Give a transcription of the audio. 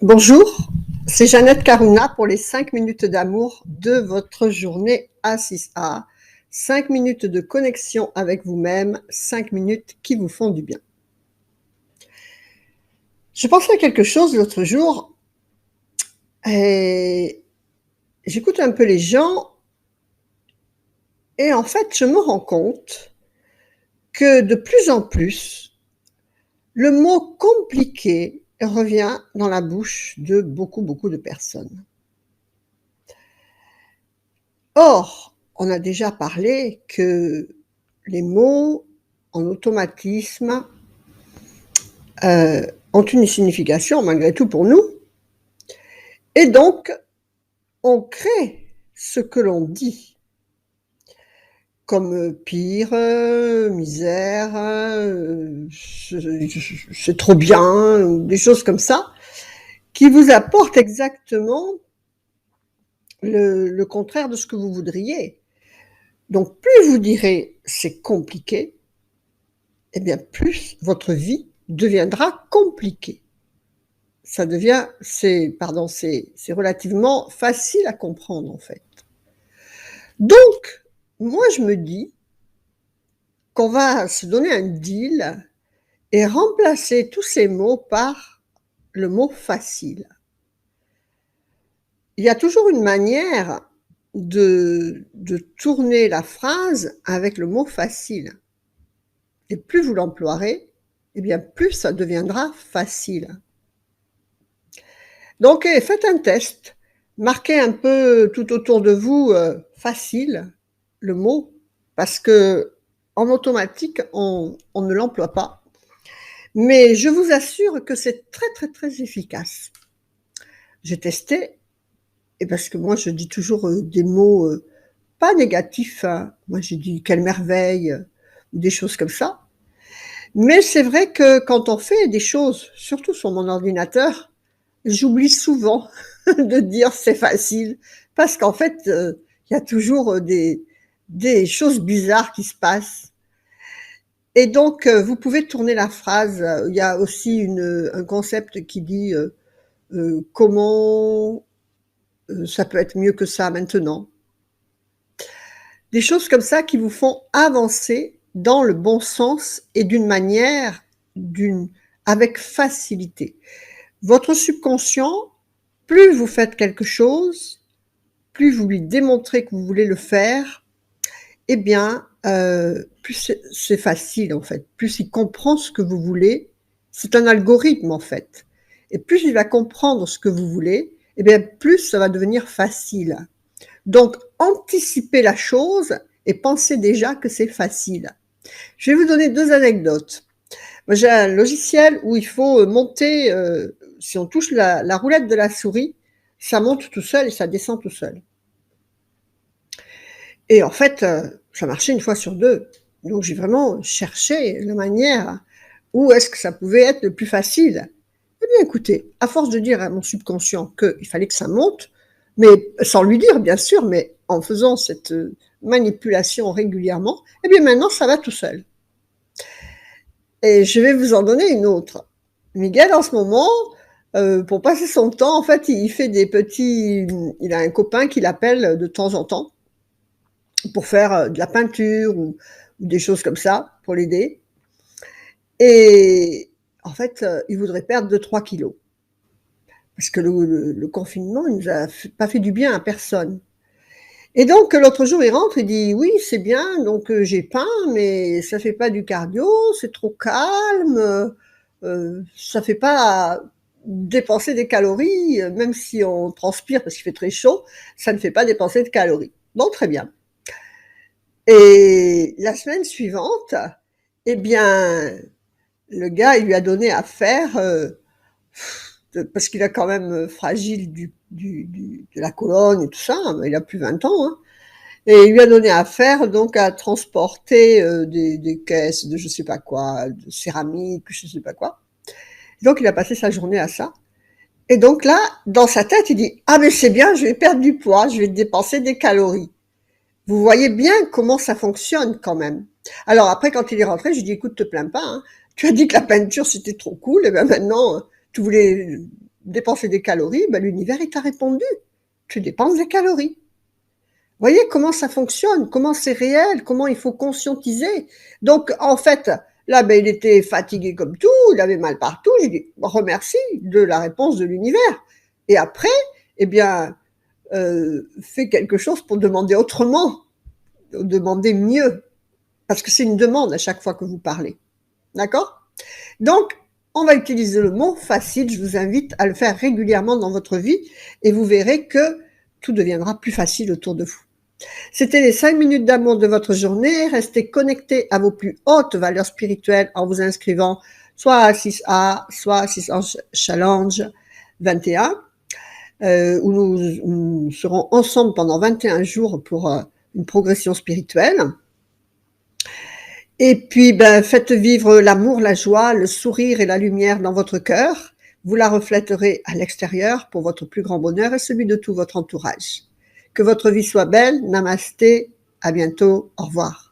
Bonjour, c'est Jeannette Karuna pour les 5 minutes d'amour de votre journée A6A. 5 minutes de connexion avec vous-même, 5 minutes qui vous font du bien. Je pensais à quelque chose l'autre jour et j'écoute un peu les gens et en fait je me rends compte que de plus en plus, le mot compliqué revient dans la bouche de beaucoup de personnes. Or, on a déjà parlé que les mots en automatisme ont une signification malgré tout pour nous et donc on crée ce que l'on dit comme pire, misère, c'est trop bien, ou des choses comme ça, qui vous apportent exactement le contraire de ce que vous voudriez. Donc plus vous direz c'est compliqué, eh bien plus votre vie deviendra compliquée. Ça devient, c'est relativement facile à comprendre en fait. Donc, moi je me dis qu'on va se donner un deal et remplacer tous ces mots par le mot facile. Il y a toujours une manière de tourner la phrase avec le mot facile. Et plus vous l'emploierez, eh bien plus ça deviendra facile. Donc faites un test, marquez un peu tout autour de vous facile le mot, parce que en automatique on ne l'emploie pas. Mais je vous assure que c'est très efficace. J'ai testé, et parce que moi je dis toujours des mots pas négatifs, hein. Moi j'ai dit quelle merveille, ou des choses comme ça. Mais c'est vrai que quand on fait des choses, surtout sur mon ordinateur, j'oublie souvent de dire c'est facile, parce qu'en fait, il y a toujours des choses bizarres qui se passent. Et donc, vous pouvez tourner la phrase. Il y a aussi un concept qui dit comment ça peut être mieux que ça maintenant. Des choses comme ça qui vous font avancer dans le bon sens et d'une manière, avec facilité. Votre subconscient, plus vous faites quelque chose, plus vous lui démontrez que vous voulez le faire, eh bien, plus c'est facile en fait. Plus il comprend ce que vous voulez, c'est un algorithme en fait. Et plus il va comprendre ce que vous voulez, eh bien, plus ça va devenir facile. Donc, anticipez la chose et pensez déjà que c'est facile. Je vais vous donner 2 anecdotes. Moi, j'ai un logiciel où il faut monter, si on touche la roulette de la souris, ça monte tout seul et ça descend tout seul. Et en fait, ça marchait une fois sur 2. Donc j'ai vraiment cherché la manière où est-ce que ça pouvait être le plus facile. Eh bien écoutez, à force de dire à mon subconscient qu'il fallait que ça monte, mais sans lui dire bien sûr, mais en faisant cette manipulation régulièrement, eh bien maintenant ça va tout seul. Et je vais vous en donner une autre. Miguel, en ce moment, pour passer son temps, en fait, il fait des petits. Il a un copain qui l'appelle de temps en temps pour faire de la peinture ou des choses comme ça, pour l'aider. Et en fait, il voudrait perdre 2-3 kilos. Parce que le confinement, il nous a pas fait du bien à personne. Et donc, l'autre jour, il rentre, il dit oui, c'est bien, donc j'ai peint, mais ça fait pas du cardio, c'est trop calme, ça fait pas dépenser des calories, même si on transpire parce qu'il fait très chaud, ça ne fait pas dépenser de calories. Bon, très bien. Et la semaine suivante, eh bien, le gars, il lui a donné à faire, parce qu'il a quand même fragile de la colonne et tout ça, il a plus 20 ans, hein. Et il lui a donné à faire, donc à transporter des caisses de je sais pas quoi, de céramique, je sais pas quoi. Donc il a passé sa journée à ça. Et donc là, dans sa tête, il dit ah mais c'est bien, je vais perdre du poids, je vais dépenser des calories. Vous voyez bien comment ça fonctionne quand même. Alors après, quand il est rentré, je lui ai dit écoute, te plains pas, hein. Tu as dit que la peinture c'était trop cool, et bien maintenant tu voulais dépenser des calories, ben, l'univers, il t'a répondu. Tu dépenses des calories. Voyez comment ça fonctionne, comment c'est réel, comment il faut conscientiser. Donc, en fait, là, ben, il était fatigué comme tout, il avait mal partout. J'ai dit, remercie de la réponse de l'univers. Et après, eh bien, fais quelque chose pour demander autrement, demander mieux. Parce que c'est une demande à chaque fois que vous parlez. D'accord? Donc, on va utiliser le mot facile. Je vous invite à le faire régulièrement dans votre vie et vous verrez que tout deviendra plus facile autour de vous. C'était les 5 minutes d'amour de votre journée. Restez connectés à vos plus hautes valeurs spirituelles en vous inscrivant soit à 6A, soit à 6 Challenge 21, où nous serons ensemble pendant 21 jours pour une progression spirituelle. Et puis, ben, faites vivre l'amour, la joie, le sourire et la lumière dans votre cœur. Vous la reflèterez à l'extérieur pour votre plus grand bonheur et celui de tout votre entourage. Que votre vie soit belle. Namasté. À bientôt. Au revoir.